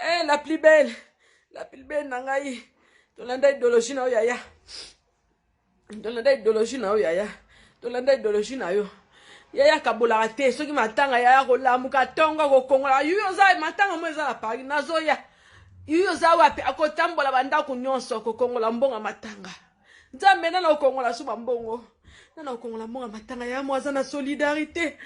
Eh, la plus belle nangai. Tolanda idéologie na yaya. Tolanda idéologie na yaya. Tolanda idéologie na yo. Yaya kabola te soki matanga yaya kolamuka tonga ko kongola yuyo za matanga mo eza na Paris nazoya. Yuyo za wapi akotambola bandako nyonso ko kongola mbonga matanga. Nzambe na kongola suba mbongo. Na kongola mbonga matanga ya mwaza na solidarité.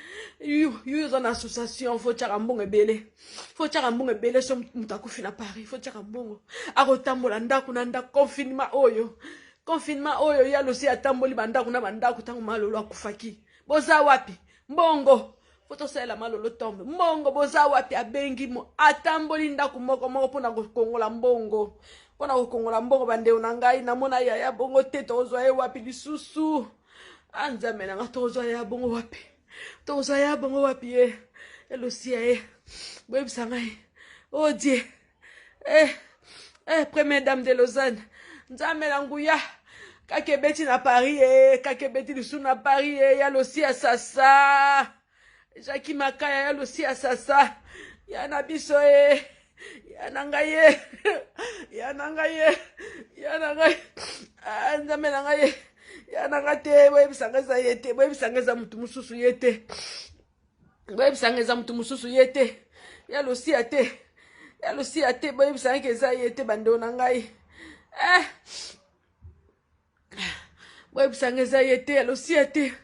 Yuyo za na association faut tchaka mbongo ebele. Faut tchaka mbongo ebele so mutakufi na Paris. Faut tchaka mbongo. Akotambola ndako na ndako confinement oyo. Confinement oyo ya losi atamboli bandako na bandako tango malolo akufaki. Boza wapi? Mbongo. Foto sela malolo tombe. Mbongo boza wapi abengi mo. Atamboli ndako moko moko pona kongola mbongo. Pona kongola mbongo bandeo na ngai na mona ya bongo te tozwa ye wapi lisusu. Anzame na tozwa ya bongo wapi. Tozwa ya bongo wapi ye. Elosia ye. Boyebi sangai. Oh Dieu. Première dame de Lausanne. Nzame na nguya. Kakebeti na Paris kakebeti lisu na Paris ya losi asasa. Jackie Makaya ya losi asasa. Ya na biso ya nangaye. Ya nangaye. Ya nangaye. Nzame nangaye. Ya nangate boyebi sangeza yete. Boyebi sangeza mutu mususu yete. Boyebi sangeza mutu mususu yete. Ya losi ate. Ya losi ate boyebi sangeza yete bando nangaye. Boyebi sangeza yete ya losi ate.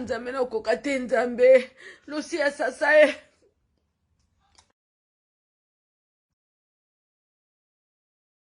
Nzambe na okokate nzambe. Losi asasa